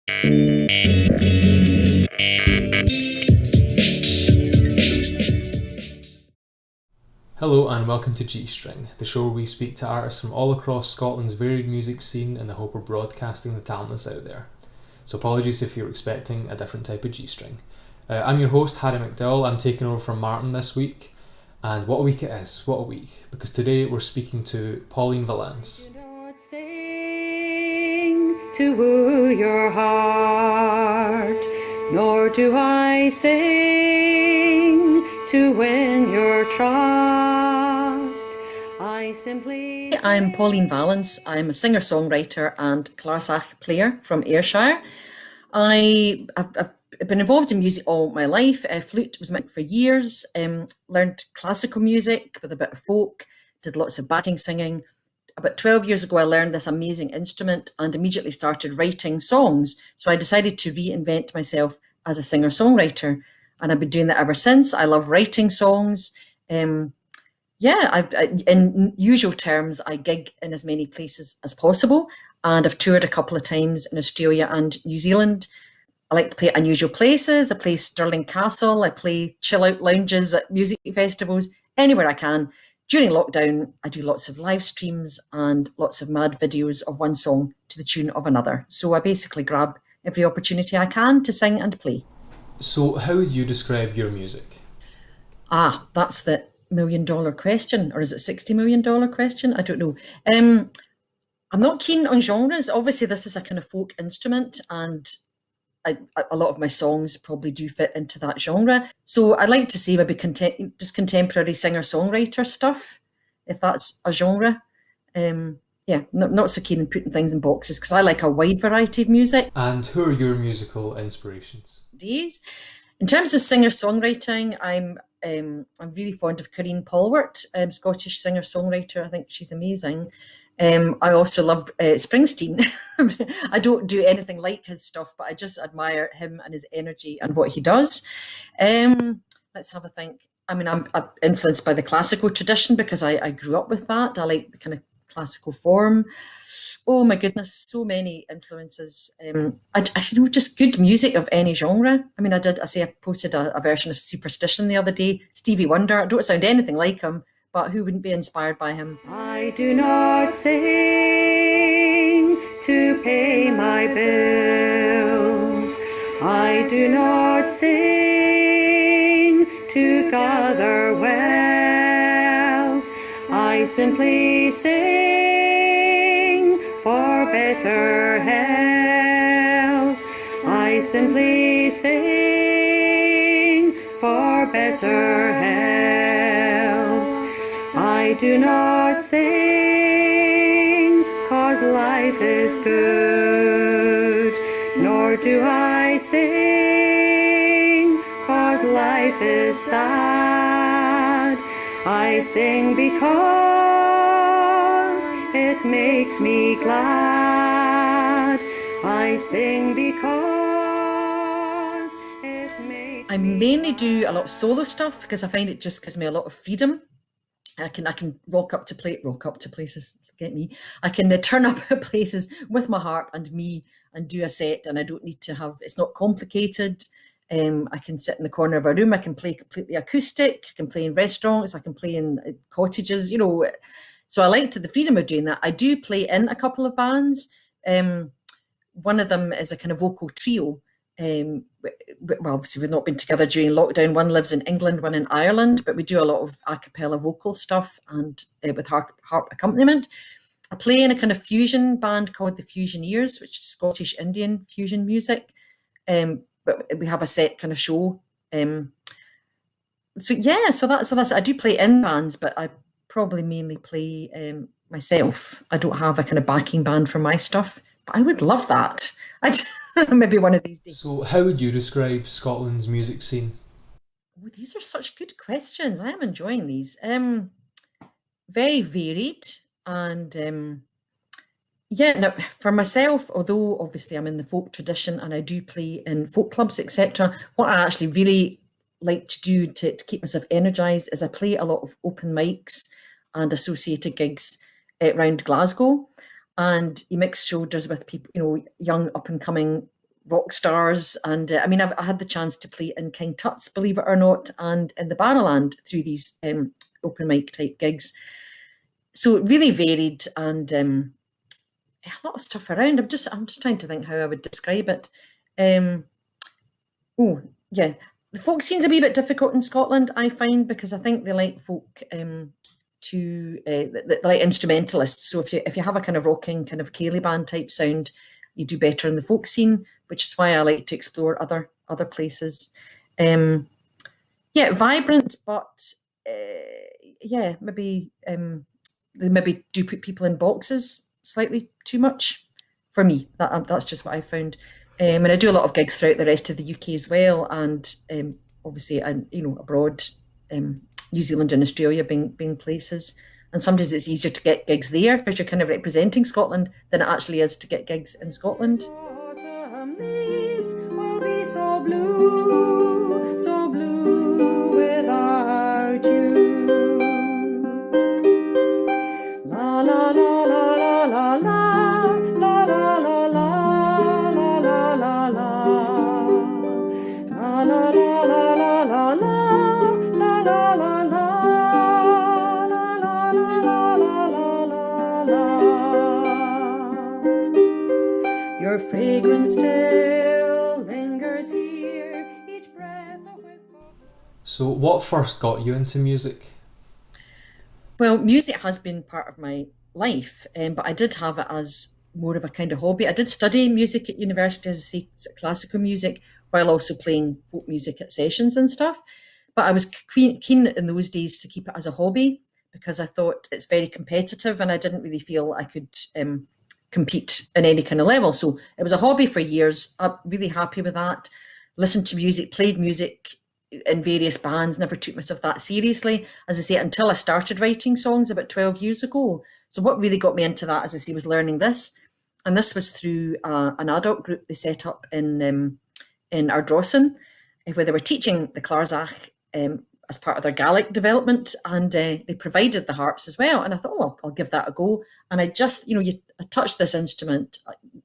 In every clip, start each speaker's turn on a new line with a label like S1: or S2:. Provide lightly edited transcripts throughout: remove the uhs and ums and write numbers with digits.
S1: Hello and welcome to G String, the show where we speak to artists from all across Scotland's varied music scene in the hope of broadcasting the talent that's out there. So apologies if you're expecting a different type of G String. I'm your host, Harry McDowell. I'm taking over from Martin this week. And what a week it is, what a week. Because today we're speaking to Pauline Vallance.
S2: Do not sing to woo your heart, nor do I sing to win your trust. I'm Pauline Vallance. I'm a singer-songwriter and clarsach player from Ayrshire. I've been involved in music all my life. Flute was my for years. Learned classical music with a bit of folk. Did lots of backing singing. About 12 years ago, I learned this amazing instrument and immediately started writing songs. So I decided to reinvent myself as a singer-songwriter, and I've been doing that ever since. I love writing songs. In usual terms, I gig in as many places as possible, and I've toured a couple of times in Australia and New Zealand. I like to play at unusual places. I play Stirling Castle. I play chill-out lounges at music festivals, anywhere I can. During lockdown, I do lots of live streams and lots of mad videos of one song to the tune of another. So I basically grab every opportunity I can to sing and play.
S1: So how would you describe your music?
S2: That's the $1 million question, or is it $60 million question? I don't know. I'm not keen on genres. Obviously, this is a kind of folk instrument, and a lot of my songs probably do fit into that genre. So I'd like to say maybe just contemporary singer-songwriter stuff, if that's a genre. Not so keen on putting things in boxes because I like a wide variety of music.
S1: And who are your musical inspirations?
S2: In terms of singer-songwriting, I'm really fond of Corinne Polwart, Scottish singer-songwriter. I think she's amazing. I also love Springsteen. I don't do anything like his stuff, but I just admire him and his energy and what he does. Let's have a think. I mean, I'm influenced by the classical tradition because I grew up with that. I like the kind of classical form. Oh my goodness, so many influences. Just good music of any genre. I mean, I posted a version of Superstition the other day. Stevie Wonder. I don't sound anything like him, but who wouldn't be inspired by him? I do not sing to pay my bills. I do not sing to gather wealth. I simply sing for better health. I simply sing for better health. I do not sing 'cause life is good, nor do I sing 'cause life is sad. I sing because it makes me glad. I sing because it makes I mainly do a lot of solo stuff because I find it just gives me a lot of freedom. I can rock up to places. Get me? I can turn up at places with my harp and me and do a set, and I don't need to have. It's not complicated. I can sit in the corner of a room. I can play completely acoustic. I can play in restaurants. I can play in cottages. So I liked the freedom of doing that. I do play in a couple of bands. One of them is a kind of vocal trio. Well, obviously we've not been together during lockdown. One lives in England, one in Ireland, but we do a lot of a cappella vocal stuff and with harp accompaniment. I play in a kind of fusion band called the Fusioneers, which is Scottish Indian fusion music. But we have a set kind of show. So that's I do play in bands, but I probably mainly play myself. I don't have a kind of backing band for my stuff, but I would love that. Maybe one of these days.
S1: So how would you describe Scotland's music scene?
S2: Oh, these are such good questions. I am enjoying these. Very varied and now for myself, although obviously I'm in the folk tradition and I do play in folk clubs, etc., what I actually really like to do to keep myself energized is I play a lot of open mics and associated gigs around Glasgow, and you mix shoulders with people, young up and coming rock stars. And I mean, I had the chance to play in King Tut's, believe it or not, and in the Barrowland through these open mic type gigs. So it really varied, and a lot of stuff around. I'm just trying to think how I would describe it. Oh, yeah. The folk scene's a wee bit difficult in Scotland, I find, because I think they like folk they like instrumentalists. So if you have a kind of rocking, kind of Cayley band type sound, you do better in the folk scene, which is why I like to explore other places. Yeah, vibrant, but yeah, maybe they maybe do put people in boxes slightly too much for me. That's just what I found. And I do a lot of gigs throughout the rest of the UK as well, and obviously, and abroad, New Zealand and Australia being places. And sometimes it's easier to get gigs there because you're kind of representing Scotland than it actually is to get gigs in Scotland. Autumn leaves will be so blue without you. La la la la la la la la la la la la la la la la la la la. Your fragrance still lingers here, each breath away.
S1: So, what first got you into music?
S2: Well, music has been part of my life, but I did have it as more of a kind of hobby. I did study music at university, as I say, classical music, while also playing folk music at sessions and stuff. But I was keen in those days to keep it as a hobby because I thought it's very competitive and I didn't really feel I could compete in any kind of level. So it was a hobby for years. I'm really happy with that. Listened to music, played music in various bands, never took myself that seriously, as I say, until I started writing songs about 12 years ago. So what really got me into that, as I say, was learning this. And this was through an adult group they set up in Ardrossan, where they were teaching the clarsach as part of their Gaelic development, and they provided the harps as well. And I thought, oh, I'll give that a go. And I just, I touched this instrument.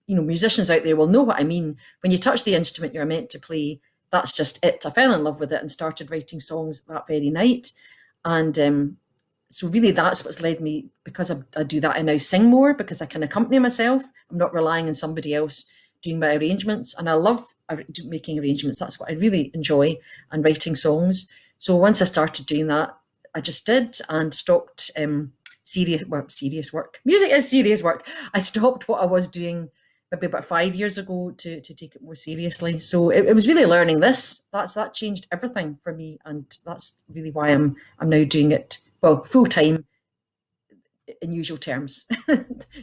S2: Musicians out there will know what I mean. When you touch the instrument you're meant to play, that's just it. I fell in love with it and started writing songs that very night. And so really that's what's led me, because I do that, I now sing more because I can accompany myself. I'm not relying on somebody else doing my arrangements. And I love making arrangements. That's what I really enjoy, and writing songs. So once I started doing that, I just did, and stopped serious work. Music is serious work. I stopped what I was doing maybe about 5 years ago to take it more seriously. So it was really learning this. That changed everything for me, and that's really why I'm now doing it, well, full time in usual terms.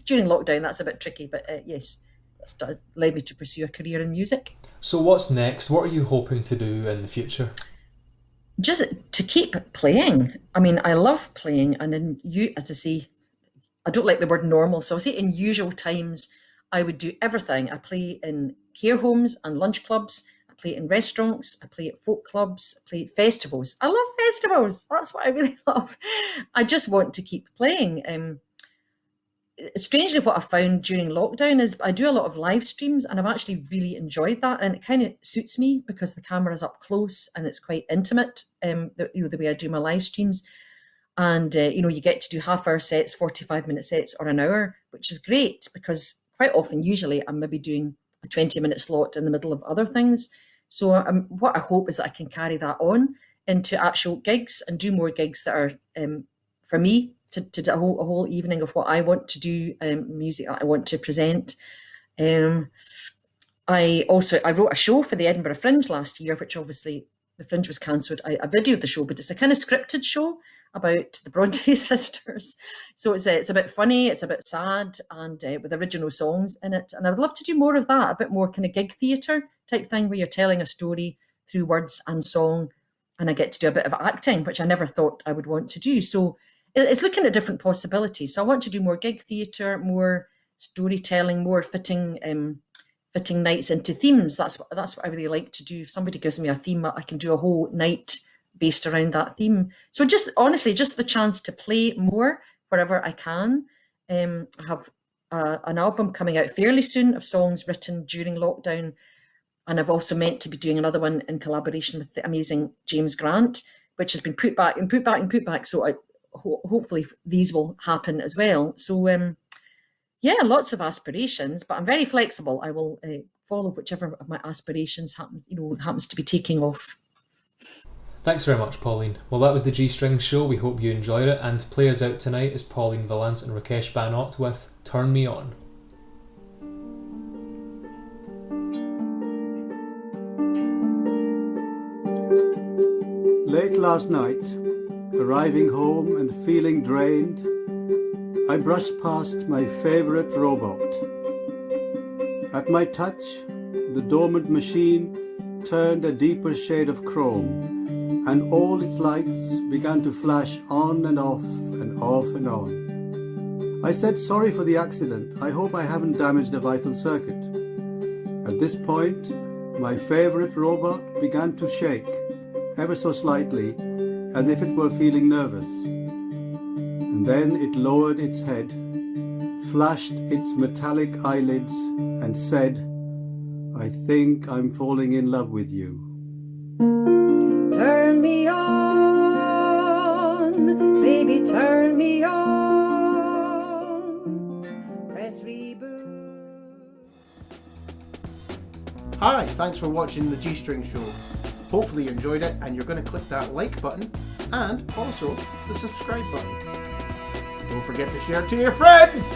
S2: During lockdown, that's a bit tricky, but yes, that led me to pursue a career in music.
S1: So what's next? What are you hoping to do in the future?
S2: Just to keep playing. I mean, I love playing, and as I say, I don't like the word normal, so I'll say in usual times, I would do everything. I play in care homes and lunch clubs. I play in restaurants. I play at folk clubs. I play at festivals. I love festivals. That's what I really love. I just want to keep playing. Strangely, what I found during lockdown is I do a lot of live streams, and I've actually really enjoyed that, and it kind of suits me because the camera's up close and it's quite intimate. The way I do my live streams, and you get to do half-hour sets, 45-minute sets, or an hour, which is great because quite often, usually, I'm maybe doing a 20-minute slot in the middle of other things. So what I hope is that I can carry that on into actual gigs and do more gigs that are for me, to do a whole evening of what I want to do, music that I want to present. I wrote a show for the Edinburgh Fringe last year, which obviously the Fringe was cancelled. I videoed the show, but it's a kind of scripted show about the Bronte sisters. So it's a bit funny, it's a bit sad, and with original songs in it. And I would love to do more of that, a bit more kind of gig theatre type thing, where you're telling a story through words and song, and I get to do a bit of acting, which I never thought I would want to do. So it's looking at different possibilities. So I want to do more gig theatre, more storytelling, more fitting nights into themes. That's what I really like to do. If somebody gives me a theme, I can do a whole night based around that theme. So just honestly, just the chance to play more wherever I can. I have an album coming out fairly soon of songs written during lockdown, And I've also meant to be doing another one in collaboration with the amazing James Grant, which has been put back. So hopefully these will happen as well. So yeah, lots of aspirations, but I'm very flexible. I will follow whichever of my aspirations happens to be taking off.
S1: Thanks very much, Pauline. Well, that was the G-String Show. We hope you enjoyed it. And to play us out tonight is Pauline Vallance and Rakesh Banot with Turn Me On.
S3: Late last night, arriving home and feeling drained, I brushed past my favourite robot. At my touch, the dormant machine turned a deeper shade of chrome, and all its lights began to flash on and off and off and on. I said sorry for the accident. I hope I haven't damaged a vital circuit. At this point, my favourite robot began to shake, ever so slightly, as if it were feeling nervous. And then it lowered its head, flashed its metallic eyelids, and said, "I think I'm falling in love with you."
S2: Turn me on, baby, turn me on. Press reboot.
S4: Hi, thanks for watching the G-String Show. Hopefully you enjoyed it, and you're going to click that like button and also the subscribe button. Don't forget to share it to your friends!